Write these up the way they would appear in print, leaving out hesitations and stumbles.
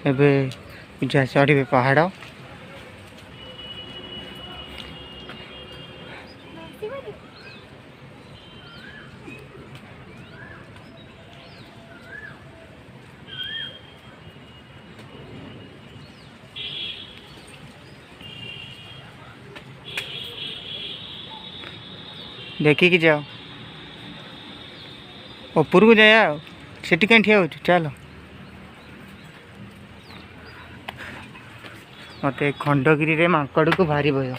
एबे पूजा चढ़े पहाड़। देखिकी जाओ ऊपर को जाए सेठी कहीं ठिया हो चल मत खंडगिरी रे माकड़ को भारी भय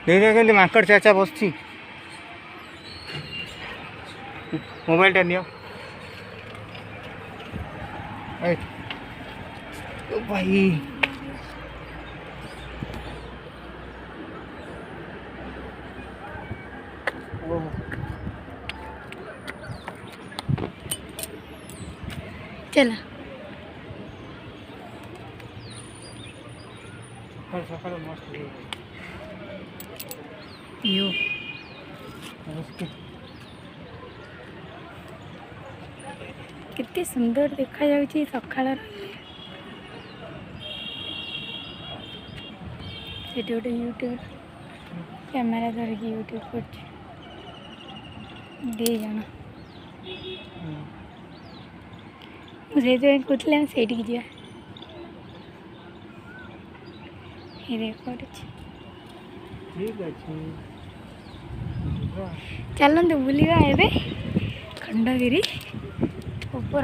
देख माकड़ चाचा बस मोबाइल टा नियो भाई चला यो कितने सुंदर देखा जाउची सकाळ गोटे यूट्यूब कैमेरा धरिकी यूट्यूब कर जन मुझे कहते हैं से जा चलते बुलवा ए खंडगिरी ऊपर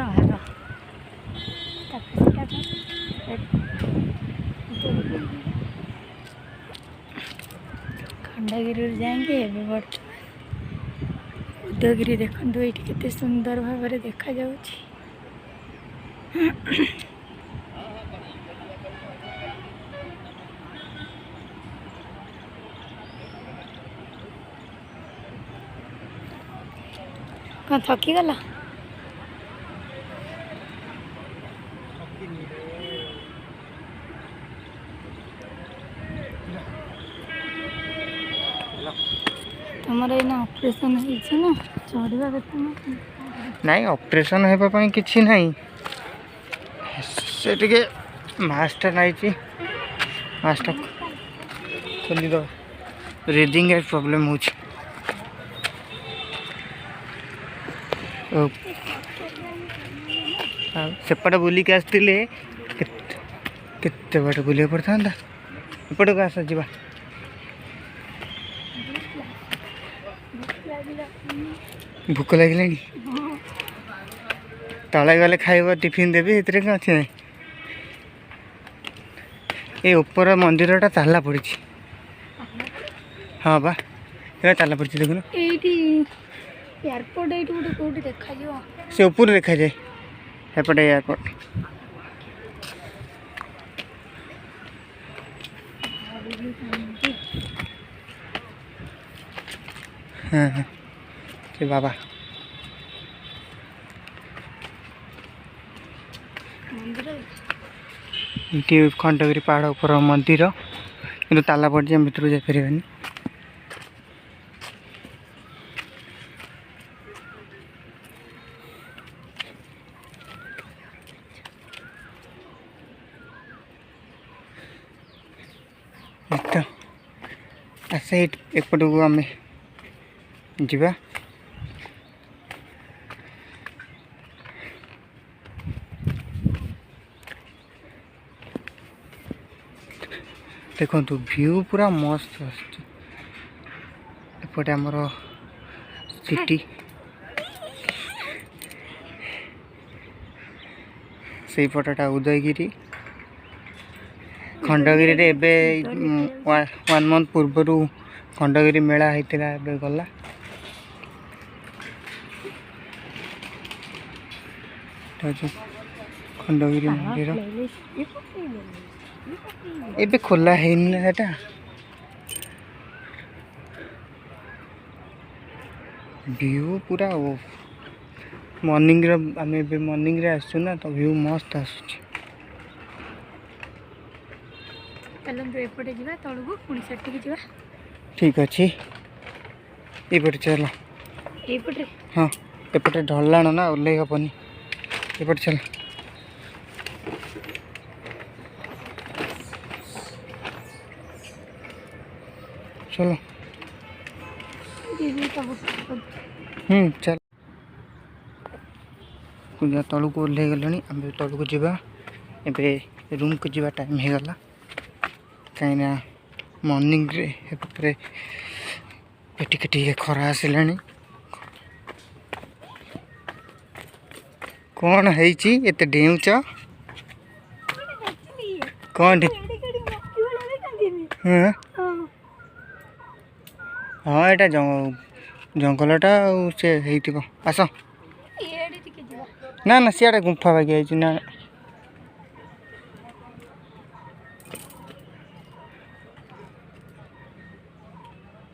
खंडगिरी जाएंगे बर्तमान उदयगिरी देखो ये केते सुंदर भाव देखा जाउची कौन थकी गला तुमर एना ऑपरेशन है ना चढ़वा नाई ऑपरेशन होगा किसी ना से टे मास्टा नहीं मास्टा खोली दो रिडिंग प्रॉब्लम हो सेपटे बुलिक आसते केते बाट बुले पड़ता एपट को आस जा भूक लगे तले गले खाइब टिफिन देवी ये क्या अच्छे ना ये ऊपर मंदिरटा ताला पड़ी हाँ बा ये ताला पड़ी देखुन एयरपोर्ट ये गोटे कौटी देखा से ऊपर देखा जाए एपटे एयरपोर्ट हाँ हाँ से बाबा ये खंडगिरी पहाड़ ऊपर मंदिर कि ताला पड़ी भर जापर आस एपट को आम जा देखो व्यू पूरा मस्त एपटे आमर सिटी से पटटा उदयगिरी खंडगिरी रे एबे 1 मंथ पूर्वर खंडगिरी मेला होता है गला खंडगिरी मंदिर एबे खोला है व्यू पूरा मॉर्निंग आम मॉर्निंग रे आसु ना तो व्यू मस्त आसुची एपटे जा तलू पुणी से जा ठीक अच्छे ये चल ये हाँ एपटे ढलाण ना ओल्लै हेनी एपटे चल चलो चल पूजा तलू को ओल्लै गलानी आम तलू को जावा एबे रूम को जावा टाइम हो गला कहीं मॉर्निंग रे टिके खरा आसला कौन है डेउच कौन हाँ हाँ यहाँ जंगलटा से आस ना ना सियाड़े गुंफा बागी आई ना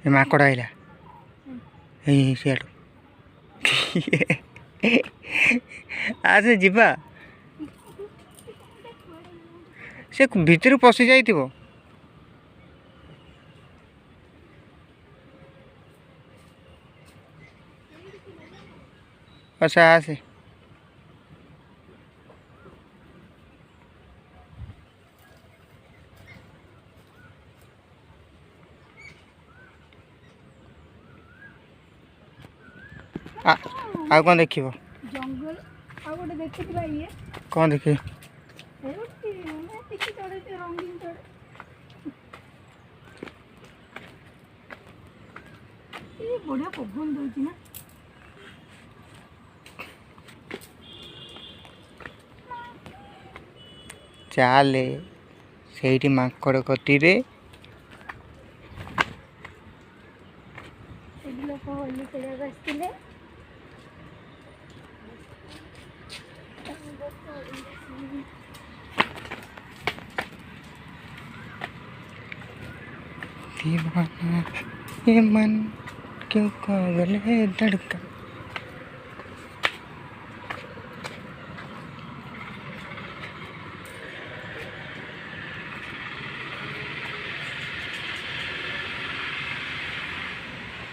माकड़ आइला सियाड़ू आसे जीवा से भितर पशि जाइथिबो अच्छा आसे आ कौन देखिबो जंगल आ गोटे देखिबा ये कौन देखि रंगीन चढ़े ये बढ़िया पवन दउची ना चाले से माकड़ कती रे लोक होली खेल आसते दीवाना ये मन क्यों पागल है धड़का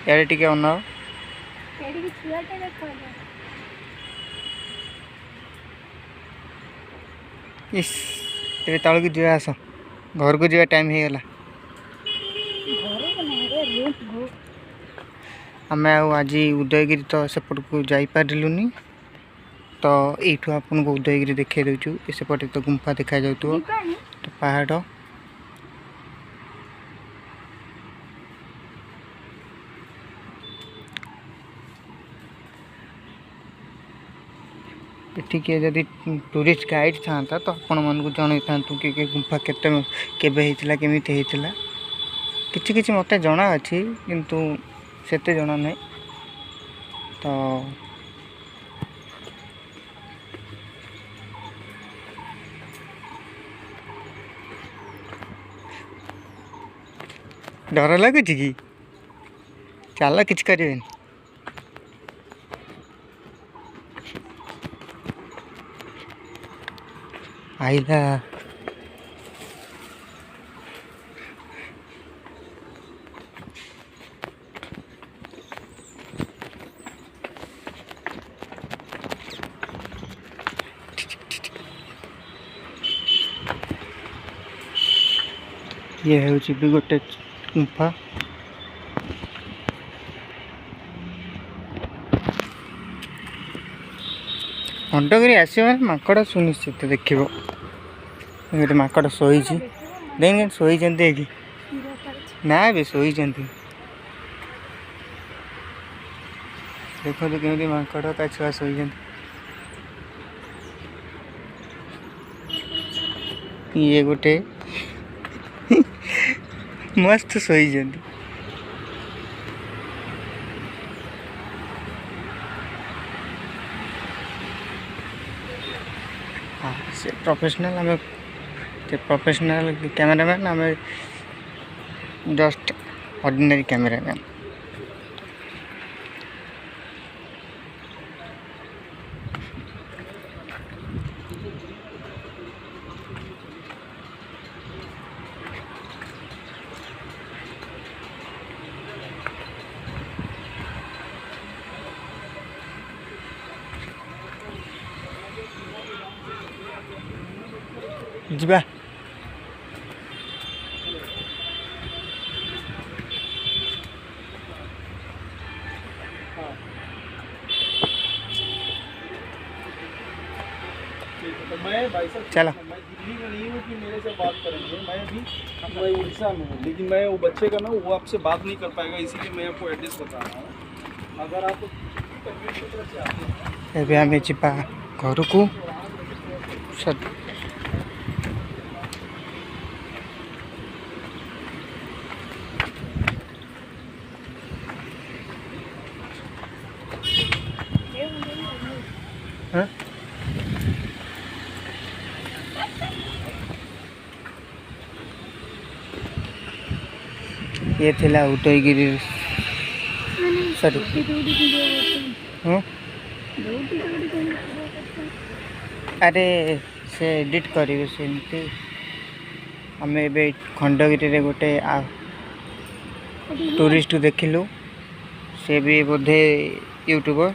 यार टिके अनाओ इस तेरे तल को जा आस घर को जा टाइम हो गला आम आज उदयगिरी तो सेपट को जापारूनी तो यू आपन को उदयगिरी देखा दूँ सेपटे तो गुंफा देखा जाऊ तो पहाड़ ये जदि टूरिस्ट गाइड था तो आपण मन को जन था कि गुंफा केते केमी होता किछि मत जना अच्छी किंतु सेते जना नहीं तो डर लगुच कि चल कि करें आइला ये हूँ भी गोटे गुंफा खंडगिरी आसो माकड़ सुनिश्चित देखो गोटे माकड़ शोई देख शोई कि ना भी शोई देखो केमी माकड़ ता छुआ शोई ये गोटे मस्त शोई से प्रोफेशनल आम प्रोफेशनल कैमरामैन आम जस्ट ऑर्डिनरी कैमरामैन ଯିବା। तो मैं भाई साहब चलो। मैं दिल्ली में नहीं हूँ कि मेरे से बात करेंगे, मैं अभी मैं उड़ीसा में हूँ, लेकिन मैं वो बच्चे का ना वो आपसे बात नहीं कर पाएगा, इसीलिए मैं आपको एड्रेस बता रहा हूँ। अगर आप कन्वेंट की तरफ से आते हैं ଏବେ ଆମେ ଯିବା ଘରକୁ। हाँ? ये थिला उदयगिरी सॉरी हाँ अरे से एडिट करेंगे सेमती आम ए खंडगिरी गोटे टूरिस्ट देखिलु से भी बोधे यूट्यूबर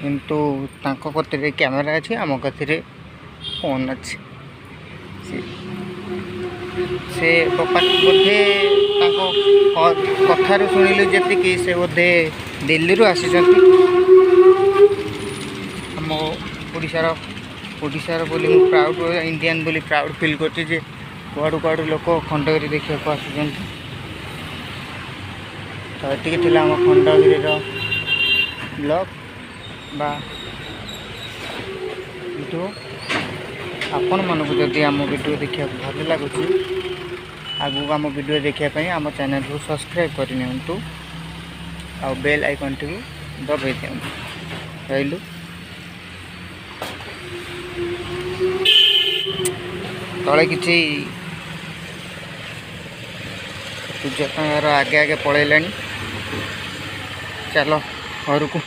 किंतु तांको कतिरे कैमेरा अच्छी आम कतिरे फोन अच्छी से बोधे कथार शुणिलु जी से बोधे दिल्ली रू आसी आम ओडिशार बोली मु प्राउड इंडियन बोली प्राउड फील करछि जे कुआडू कुआडू लोक खंडगिरी देखा आसुचंती। तो ये थिला आम खंडगिरी ब्लॉग बा वीडियो आपण मानक जदि आम वीडियो देखा भल लगुच आगू आम वीडियो देखापी आम चैनल को सब्सक्राइब करनी आ बेल आइकन टी दबाई दिखाँ रही तले किसी सूर्यकार आगे आगे पलैलानी चलो घर को।